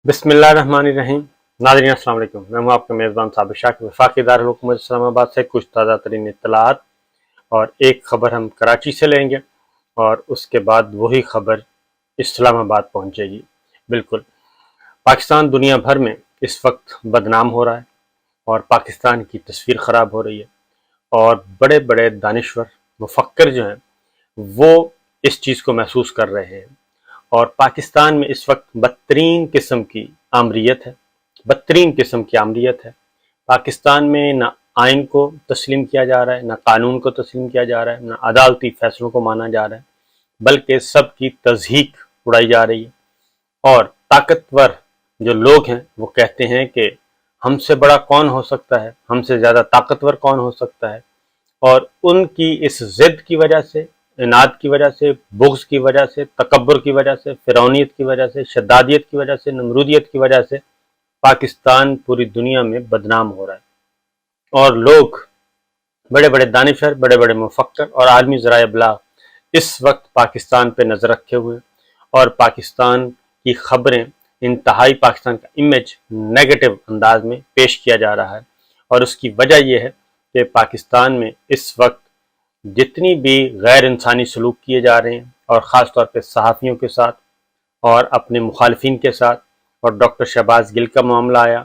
بسم اللہ الرحمن الرحیم۔ ناظرین السلام علیکم، میں ہوں آپ کا میزبان صابر شاہ، وفاقی دارالحکومت اسلام آباد سے کچھ تازہ ترین اطلاعات اور ایک خبر ہم کراچی سے لیں گے اور اس کے بعد وہی خبر اسلام آباد پہنچے گی۔ بالکل پاکستان دنیا بھر میں اس وقت بدنام ہو رہا ہے اور پاکستان کی تصویر خراب ہو رہی ہے، اور بڑے بڑے دانشور مفکر جو ہیں وہ اس چیز کو محسوس کر رہے ہیں، اور پاکستان میں اس وقت بدترین قسم کی آمریت ہے۔ پاکستان میں نہ آئین کو تسلیم کیا جا رہا ہے، نہ قانون کو تسلیم کیا جا رہا ہے، نہ عدالتی فیصلوں کو مانا جا رہا ہے، بلکہ سب کی تضحیک اڑائی جا رہی ہے۔ اور طاقتور جو لوگ ہیں وہ کہتے ہیں کہ ہم سے بڑا کون ہو سکتا ہے، ہم سے زیادہ طاقتور کون ہو سکتا ہے، اور ان کی اس ضد کی وجہ سے، عناد کی وجہ سے، بغض کی وجہ سے، تکبر کی وجہ سے، فرعونیت کی وجہ سے، شدادیت کی وجہ سے، نمرودیت کی وجہ سے پاکستان پوری دنیا میں بدنام ہو رہا ہے، اور لوگ بڑے بڑے دانشور، بڑے بڑے مفکر اور عالمی ذرائع ابلاغ اس وقت پاکستان پہ نظر رکھے ہوئے ہیں، اور پاکستان کی خبریں، انتہائی پاکستان کا امیج نیگیٹو انداز میں پیش کیا جا رہا ہے۔ اور اس کی وجہ یہ ہے کہ پاکستان میں اس وقت جتنی بھی غیر انسانی سلوک کیے جا رہے ہیں، اور خاص طور پہ صحافیوں کے ساتھ اور اپنے مخالفین کے ساتھ، اور ڈاکٹر شہباز گل کا معاملہ آیا،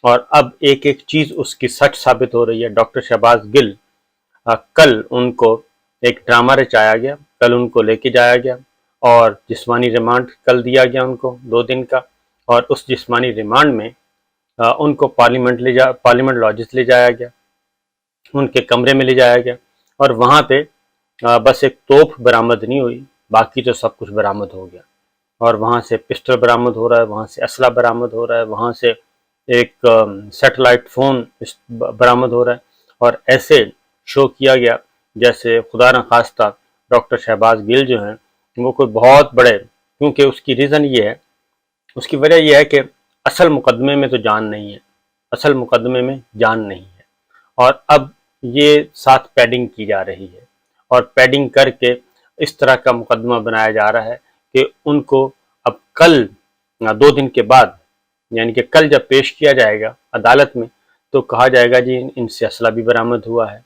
اور اب ایک ایک چیز اس کی سچ ثابت ہو رہی ہے۔ ڈاکٹر شہباز گل کل ان کو ایک ڈرامہ رچایا گیا، کل ان کو لے کے جایا گیا اور جسمانی ریمانڈ کل دیا گیا ان کو 2 دن کا، اور اس جسمانی ریمانڈ میں ان کو پارلیمنٹ لاجز لے جایا گیا، ان کے کمرے میں لے جایا گیا، اور وہاں پہ بس ایک توپ برآمد نہیں ہوئی، باقی تو سب کچھ برآمد ہو گیا، اور وہاں سے پسٹل برآمد ہو رہا ہے، وہاں سے اسلحہ برآمد ہو رہا ہے، وہاں سے ایک سیٹلائٹ فون برآمد ہو رہا ہے، اور ایسے شو کیا گیا جیسے خدا نخواستہ ڈاکٹر شہباز گل جو ہیں وہ کوئی بہت بڑے، کیونکہ اس کی ریزن یہ ہے، اس کی وجہ یہ ہے کہ اصل مقدمے میں تو جان نہیں ہے، اصل مقدمے میں جان نہیں ہے، اور اب یہ ساتھ پیڈنگ کی جا رہی ہے، اور پیڈنگ کر کے اس طرح کا مقدمہ بنایا جا رہا ہے کہ ان کو اب کل 2 دن کے بعد، یعنی کہ کل جب پیش کیا جائے گا عدالت میں، تو کہا جائے گا جی ان سے اسلحہ بھی برآمد ہوا ہے،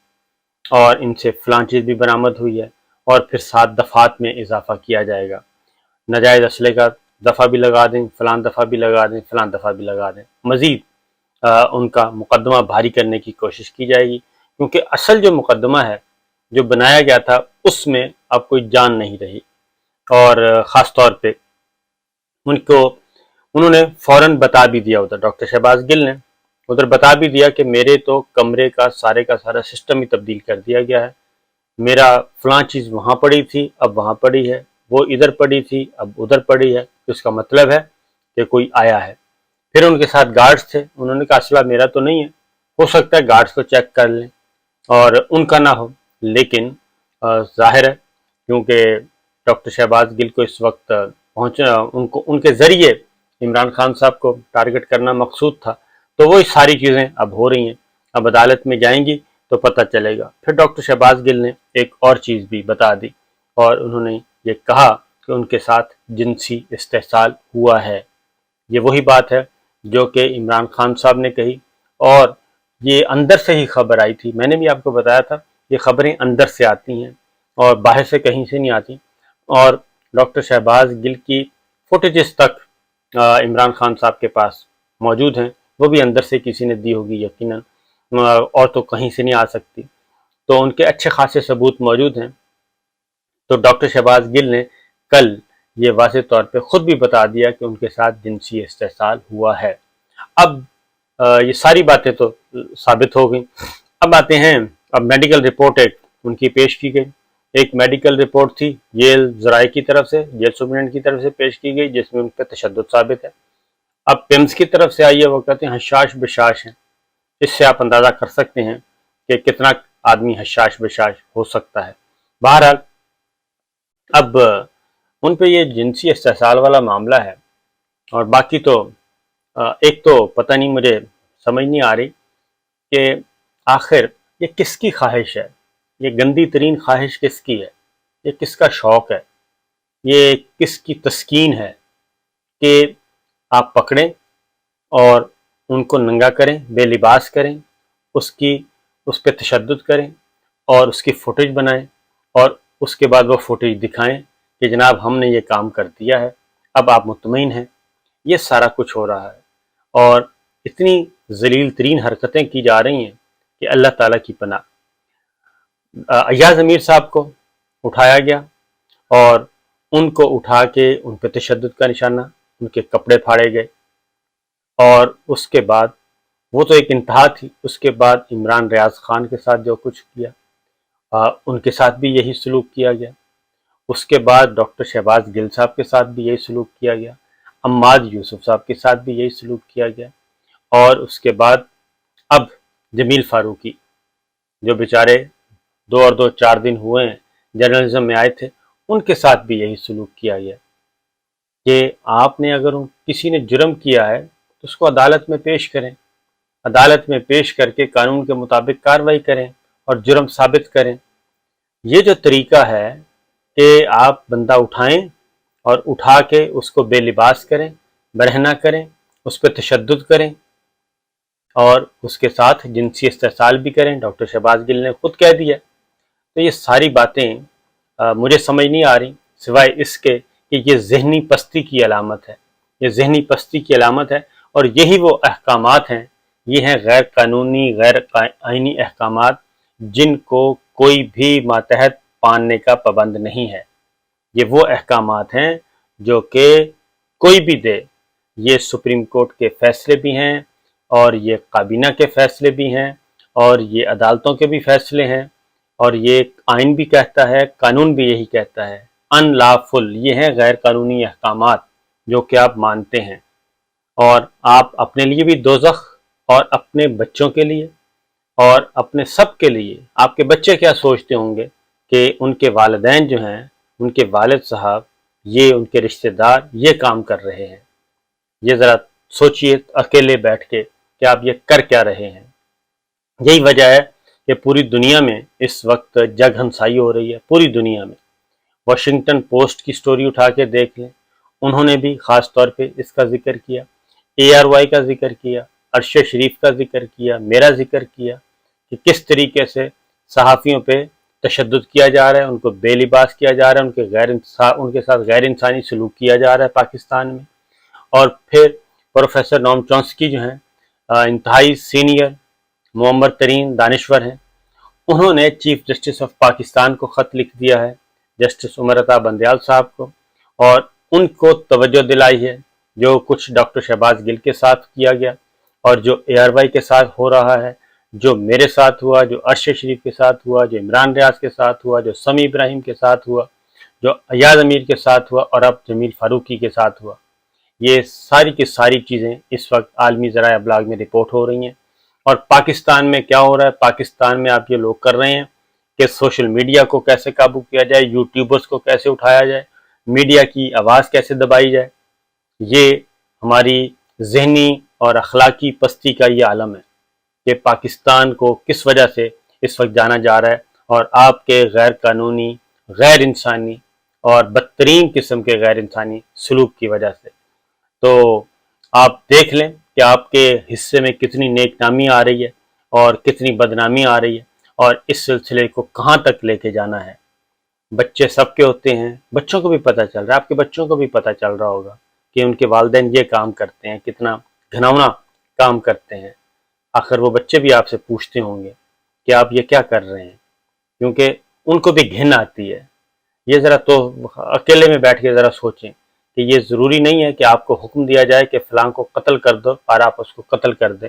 اور ان سے فلاں چیز بھی برآمد ہوئی ہے، اور پھر 7 دفعات میں اضافہ کیا جائے گا، ناجائز اسلحے کا دفعہ بھی لگا دیں، فلاں دفعہ بھی لگا دیں، فلاں دفعہ بھی لگا دیں، مزید ان کا مقدمہ بھاری کرنے کی کوشش کی جائے گی، کیونکہ اصل جو مقدمہ ہے جو بنایا گیا تھا اس میں اب کوئی جان نہیں رہی، اور خاص طور پہ انہوں نے فوراً بتا بھی دیا، ادھر ڈاکٹر شہباز گل نے ادھر بتا بھی دیا کہ میرے تو کمرے کا سارا سسٹم ہی تبدیل کر دیا گیا ہے، میرا فلاں چیز وہاں پڑی تھی اب وہاں پڑی ہے، وہ ادھر پڑی تھی اب ادھر پڑی ہے، اس کا مطلب ہے کہ کوئی آیا ہے۔ پھر ان کے ساتھ گارڈز تھے، انہوں نے کہا اسلحہ میرا تو نہیں ہے، ہو سکتا ہے گارڈز کو چیک کر لیں اور ان کا نہ ہو، لیکن ظاہر ہے کیونکہ ڈاکٹر شہباز گل کو اس وقت ان کے ذریعے عمران خان صاحب کو ٹارگٹ کرنا مقصود تھا، تو وہ ساری چیزیں اب ہو رہی ہیں، اب عدالت میں جائیں گی تو پتہ چلے گا۔ پھر ڈاکٹر شہباز گل نے ایک اور چیز بھی بتا دی، اور انہوں نے یہ کہا کہ ان کے ساتھ جنسی استحصال ہوا ہے۔ یہ وہی بات ہے جو کہ عمران خان صاحب نے کہی، اور یہ اندر سے ہی خبر آئی تھی، میں نے بھی آپ کو بتایا تھا یہ خبریں اندر سے آتی ہیں اور باہر سے کہیں سے نہیں آتی، اور ڈاکٹر شہباز گل کی فوٹیجز تک عمران خان صاحب کے پاس موجود ہیں، وہ بھی اندر سے کسی نے دی ہوگی یقیناً، اور تو کہیں سے نہیں آ سکتی، تو ان کے اچھے خاصے ثبوت موجود ہیں۔ تو ڈاکٹر شہباز گل نے کل یہ واضح طور پہ خود بھی بتا دیا کہ ان کے ساتھ جنسی استحصال ہوا ہے۔ اب یہ ساری باتیں تو ثابت ہو گئیں، اب آتے ہیں، اب میڈیکل رپورٹ ایک ان کی پیش کی گئی، ایک میڈیکل رپورٹ تھی جیل ذرائع کی طرف سے، جیل سپرنٹینڈنٹ کی طرف سے پیش کی گئی، جس میں ان پہ تشدد ثابت ہے۔ اب پیمز کی طرف سے آئی ہے، وہ کہتے ہیں حشاش بشاش ہیں، اس سے آپ اندازہ کر سکتے ہیں کہ کتنا آدمی حشاش بشاش ہو سکتا ہے۔ بہرحال اب ان پہ یہ جنسی استحصال والا معاملہ ہے، اور باقی تو ایک تو پتہ نہیں، مجھے سمجھ نہیں آ رہی کہ آخر یہ کس کی خواہش ہے، یہ گندی ترین خواہش کس کی ہے، یہ کس کا شوق ہے، یہ کس کی تسکین ہے کہ آپ پکڑیں اور ان کو ننگا کریں، بے لباس کریں، اس پہ تشدد کریں اور اس کی فوٹیج بنائیں اور اس کے بعد وہ فوٹیج دکھائیں کہ جناب ہم نے یہ کام کر دیا ہے، اب آپ مطمئن ہیں۔ یہ سارا کچھ ہو رہا ہے اور اتنی ذلیل ترین حرکتیں کی جا رہی ہیں کہ اللہ تعالیٰ کی پناہ۔ ایاز امیر صاحب کو اٹھایا گیا اور ان کو اٹھا کے ان پہ تشدد کا نشانہ، ان کے کپڑے پھاڑے گئے اور اس کے بعد وہ تو ایک انتہا تھی، اس کے بعد عمران ریاض خان کے ساتھ جو کچھ کیا ان کے ساتھ بھی یہی سلوک کیا گیا، اس کے بعد ڈاکٹر شہباز گل صاحب کے ساتھ بھی یہی سلوک کیا گیا، عماد یوسف صاحب کے ساتھ بھی یہی سلوک کیا گیا، اور اس کے بعد اب جمیل فاروقی جو بیچارے 4 دن ہوئے ہیں جرنلزم میں آئے تھے، ان کے ساتھ بھی یہی سلوک کیا گیا کہ آپ نے اگر کسی نے جرم کیا ہے تو اس کو عدالت میں پیش کریں، عدالت میں پیش کر کے قانون کے مطابق کارروائی کریں اور جرم ثابت کریں۔ یہ جو طریقہ ہے کہ آپ بندہ اٹھائیں اور اٹھا کے اس کو بے لباس کریں، برہنہ کریں، اس پہ تشدد کریں اور اس کے ساتھ جنسی استحصال بھی کریں، ڈاکٹر شہباز گل نے خود کہہ دیا۔ تو یہ ساری باتیں مجھے سمجھ نہیں آ رہی سوائے اس کے کہ یہ ذہنی پستی کی علامت ہے، یہ ذہنی پستی کی علامت ہے، اور یہی وہ احکامات ہیں، یہ ہیں غیر قانونی غیر آئینی احکامات جن کو کوئی بھی ماتحت ماننے کا پابند نہیں ہے۔ یہ وہ احکامات ہیں جو کہ کوئی بھی دے، یہ سپریم کورٹ کے فیصلے بھی ہیں اور یہ کابینہ کے فیصلے بھی ہیں اور یہ عدالتوں کے بھی فیصلے ہیں، اور یہ آئین بھی کہتا ہے، قانون بھی یہی کہتا ہے، ان لافل، یہ ہیں غیر قانونی احکامات جو کہ آپ مانتے ہیں، اور آپ اپنے لیے بھی دوزخ اور اپنے بچوں کے لیے اور اپنے سب کے لیے۔ آپ کے بچے کیا سوچتے ہوں گے کہ ان کے والدین جو ہیں، ان کے والد صاحب، یہ ان کے رشتہ دار یہ کام کر رہے ہیں؟ یہ ذرا سوچئے اکیلے بیٹھ کے کہ آپ یہ کر کیا رہے ہیں۔ یہی وجہ ہے کہ پوری دنیا میں اس وقت جگ ہنسائی ہو رہی ہے، پوری دنیا میں۔ واشنگٹن پوسٹ کی سٹوری اٹھا کے دیکھ لیں، انہوں نے بھی خاص طور پہ اس کا ذکر کیا، ARY کا ذکر کیا، عرش شریف کا ذکر کیا، میرا ذکر کیا کہ کس طریقے سے صحافیوں پہ تشدد کیا جا رہا ہے، ان کو بے لباس کیا جا رہا ہے، ان کے ساتھ غیر انسانی سلوک کیا جا رہا ہے پاکستان میں۔ اور پھر پروفیسر نوم چومسکی جو ہیں، انتہائی سینئر معمر ترین دانشور ہیں، انہوں نے چیف جسٹس آف پاکستان کو خط لکھ دیا ہے، جسٹس عمر عطا بندیال صاحب کو، اور ان کو توجہ دلائی ہے جو کچھ ڈاکٹر شہباز گل کے ساتھ کیا گیا اور جو ARY کے ساتھ ہو رہا ہے، جو میرے ساتھ ہوا، جو عرش شریف کے ساتھ ہوا، جو عمران ریاض کے ساتھ ہوا، جو سمیع ابراہیم کے ساتھ ہوا، جو ایاز امیر کے ساتھ ہوا، اور اب جمیل فاروقی کے ساتھ ہوا۔ یہ ساری کی ساری چیزیں اس وقت عالمی ذرائع ابلاغ میں رپورٹ ہو رہی ہیں۔ اور پاکستان میں کیا ہو رہا ہے؟ پاکستان میں آپ یہ لوگ کر رہے ہیں کہ سوشل میڈیا کو کیسے قابو کیا جائے، یوٹیوبرز کو کیسے اٹھایا جائے، میڈیا کی آواز کیسے دبائی جائے۔ یہ ہماری ذہنی اور اخلاقی پستی کا یہ عالم ہے کہ پاکستان کو کس وجہ سے اس وقت جانا جا رہا ہے، اور آپ کے غیر قانونی، غیر انسانی اور بدترین قسم کے غیر انسانی سلوک کی وجہ سے۔ تو آپ دیکھ لیں کہ آپ کے حصے میں کتنی نیک نامی آ رہی ہے اور کتنی بدنامی آ رہی ہے، اور اس سلسلے کو کہاں تک لے کے جانا ہے۔ بچے سب کے ہوتے ہیں، بچوں کو بھی پتہ چل رہا ہے، آپ کے بچوں کو بھی پتہ چل رہا ہوگا کہ ان کے والدین یہ کام کرتے ہیں، کتنا گھناؤنا کام کرتے ہیں۔ آخر وہ بچے بھی آپ سے پوچھتے ہوں گے کہ آپ یہ کیا کر رہے ہیں، کیونکہ ان کو بھی گھن آتی ہے۔ یہ ذرا تو اکیلے میں بیٹھ کے ذرا سوچیں کہ یہ ضروری نہیں ہے کہ آپ کو حکم دیا جائے کہ فلاں کو قتل کر دو اور آپ اس کو قتل کر دیں۔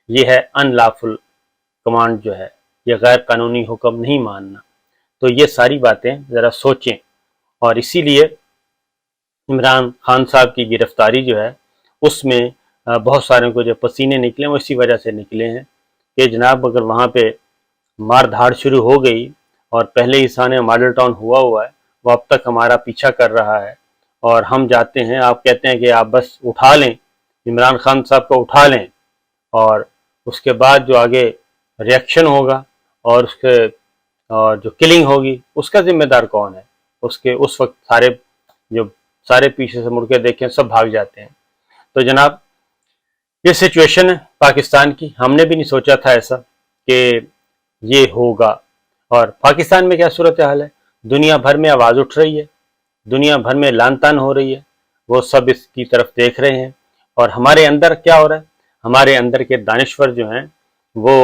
یہ ہے ان لافل کمانڈ، جو ہے یہ غیر قانونی حکم نہیں ماننا۔ تو یہ ساری باتیں ذرا سوچیں، اور اسی لیے عمران خان صاحب کی گرفتاری جو ہے اس میں بہت سارے کو جو پسینے نکلے وہ اسی وجہ سے نکلے ہیں کہ جناب اگر وہاں پہ مار دھاڑ شروع ہو گئی اور پہلے ہی سانے ماڈل ٹاؤن ہوا ہے، وہ اب تک ہمارا پیچھا کر رہا ہے، اور ہم جاتے ہیں، آپ کہتے ہیں کہ آپ بس اٹھا لیں، عمران خان صاحب کو اٹھا لیں، اور اس کے بعد جو آگے ریئیکشن ہوگا اور اس کے جو کلنگ ہوگی اس کا ذمہ دار کون ہے؟ اس وقت سارے پیچھے سے مڑ کے دیکھیں سب بھاگ جاتے ہیں۔ تو جناب یہ سچویشن ہے پاکستان کی. ہم نے بھی نہیں سوچا تھا ایسا کہ یہ ہوگا. اور پاکستان میں کیا صورتحال ہے؟ دنیا بھر میں آواز اٹھ رہی ہے، دنیا بھر میں لان تان ہو رہی ہے، وہ سب اس کی طرف دیکھ رہے ہیں. اور ہمارے اندر کیا ہو رہا ہے؟ ہمارے اندر کے دانشور جو ہیں وہ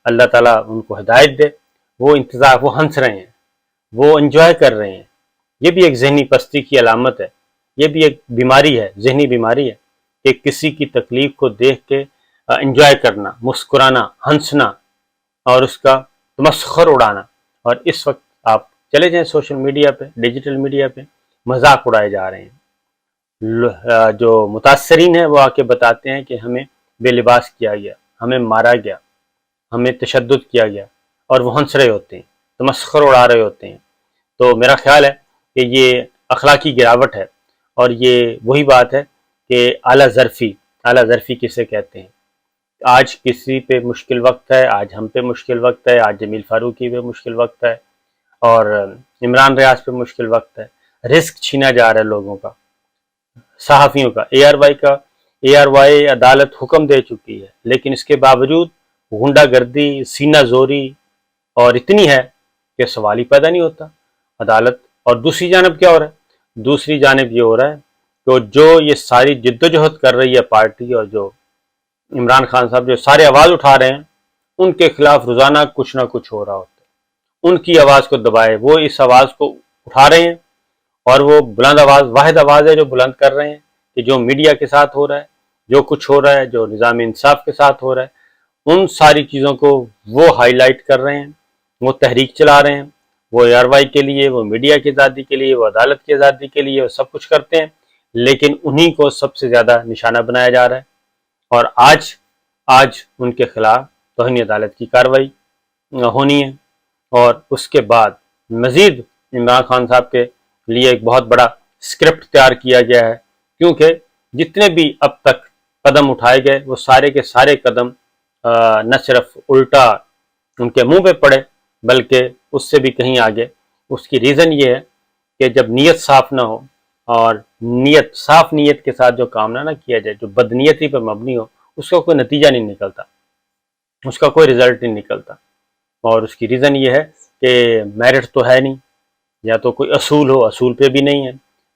اللہ تعالیٰ ان کو ہدایت دے، وہ انتظار، وہ ہنس رہے ہیں، وہ انجوائے کر رہے ہیں. یہ بھی ایک ذہنی پستی کی علامت ہے، یہ بھی ایک بیماری ہے، ذہنی بیماری ہے کہ کسی کی تکلیف کو دیکھ کے انجوائے کرنا، مسکرانا، ہنسنا اور اس کا تمسخر اڑانا. اور اس وقت آپ چلے جائیں سوشل میڈیا پہ، ڈیجیٹل میڈیا پہ، مذاق اڑائے جا رہے ہیں. جو متاثرین ہیں وہ آ کے بتاتے ہیں کہ ہمیں بے لباس کیا گیا، ہمیں مارا گیا، ہمیں تشدد کیا گیا، اور وہ ہنس رہے ہوتے ہیں، تمسخر اڑا رہے ہوتے ہیں. تو میرا خیال ہے کہ یہ اخلاقی گراوٹ ہے، اور یہ وہی بات ہے کہ اعلیٰ ظرفی کسے کہتے ہیں. آج کسی پہ مشکل وقت ہے، آج ہم پہ مشکل وقت ہے، آج جمیل فاروقی پہ مشکل وقت ہے، اور عمران ریاض پہ مشکل وقت ہے. رزق چھینا جا رہا ہے لوگوں کا، صحافیوں کا. اے آر وائی عدالت حکم دے چکی ہے، لیکن اس کے باوجود غنڈہ گردی، سینہ زوری اور اتنی ہے کہ سوال ہی پیدا نہیں ہوتا. عدالت. اور دوسری جانب کیا ہو رہا ہے؟ دوسری جانب یہ ہو رہا ہے کہ جو یہ ساری جد و جہد کر رہی ہے پارٹی، اور جو عمران خان صاحب جو سارے آواز اٹھا رہے ہیں، ان کے خلاف روزانہ کچھ نہ کچھ ہو رہا ہوتا ہے. ان کی آواز کو دبائے، وہ اس آواز کو اٹھا رہے ہیں، اور وہ بلند آواز، واحد آواز ہے جو بلند کر رہے ہیں کہ جو میڈیا کے ساتھ ہو رہا ہے، جو کچھ ہو رہا ہے، جو نظام انصاف کے ساتھ ہو رہا ہے، ان ساری چیزوں کو وہ ہائی لائٹ کر رہے ہیں، وہ تحریک چلا رہے ہیں. وہ اے آر وائی کے لیے، وہ میڈیا کی آزادی کے لیے، وہ عدالت کی آزادی کے لیے، وہ سب کچھ کرتے ہیں، لیکن انہی کو سب سے زیادہ نشانہ بنایا جا رہا ہے. اور آج ان کے خلاف توہین عدالت کی کارروائی ہونی ہے. اور اس کے بعد مزید عمران خان صاحب کے لیے ایک بہت بڑا اسکرپٹ تیار کیا گیا ہے، کیونکہ جتنے بھی اب تک قدم اٹھائے گئے وہ سارے کے سارے قدم نہ صرف الٹا ان کے منہ پہ پڑے، بلکہ اس سے بھی کہیں آگے. اس کی ریزن یہ ہے کہ جب نیت صاف نہ ہو، اور صاف نیت کے ساتھ جو کام نہ کیا جائے، جو بدنیتی پر مبنی ہو، اس کا کوئی نتیجہ نہیں نکلتا، اس کا کوئی رزلٹ نہیں نکلتا. اور اس کی ریزن یہ ہے کہ میرٹ تو ہے نہیں، یا تو کوئی اصول ہو، اصول پہ بھی نہیں ہے.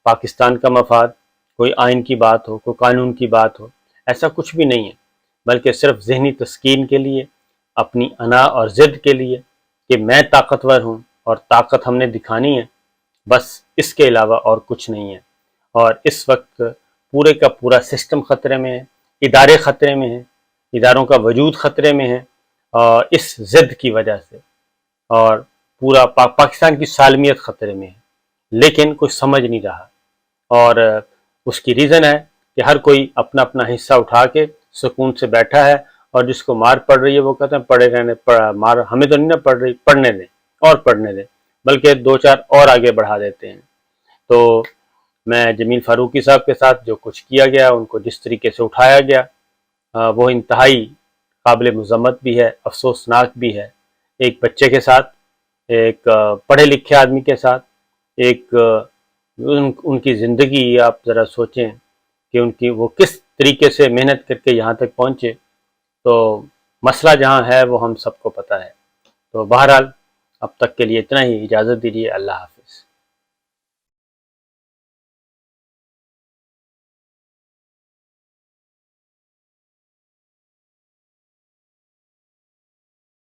پاکستان کا مفاد، کوئی آئین کی بات ہو، کوئی قانون کی بات ہو، ایسا کچھ بھی نہیں ہے، بلکہ صرف ذہنی تسکین کے لیے، اپنی انا اور ضد کے لیے کہ میں طاقتور ہوں اور طاقت ہم نے دکھانی ہے، بس اس کے علاوہ اور کچھ نہیں ہے. اور اس وقت پورے کا پورا سسٹم خطرے میں ہے، ادارے خطرے میں ہیں، اداروں کا وجود خطرے میں ہے، اور اس ضد کی وجہ سے. اور پورا پاکستان کی سالمیت خطرے میں ہے، لیکن کوئی سمجھ نہیں رہا. اور اس کی ریزن ہے کہ ہر کوئی اپنا اپنا حصہ اٹھا کے سکون سے بیٹھا ہے، اور جس کو مار پڑ رہی ہے وہ کہتے ہیں پڑھے رہنے، مار ہمیں تو نہیں نہ پڑ رہی، پڑھنے دیں اور پڑھنے دیں، بلکہ دو چار اور آگے بڑھا دیتے ہیں. تو میں جمیل فاروقی صاحب کے ساتھ جو کچھ کیا گیا، ان کو جس طریقے سے اٹھایا گیا، وہ انتہائی قابل مذمت بھی ہے، افسوسناک بھی ہے. ایک بچے کے ساتھ، ایک پڑھے لکھے آدمی کے ساتھ، ایک ان کی زندگی آپ ذرا سوچیں کہ وہ کس طریقے سے محنت کر کے یہاں تک پہنچے. تو مسئلہ جہاں ہے وہ ہم سب کو پتہ ہے. تو بہرحال اب تک کے لیے اتنا ہی، اجازت دیجیے، اللہ حافظ.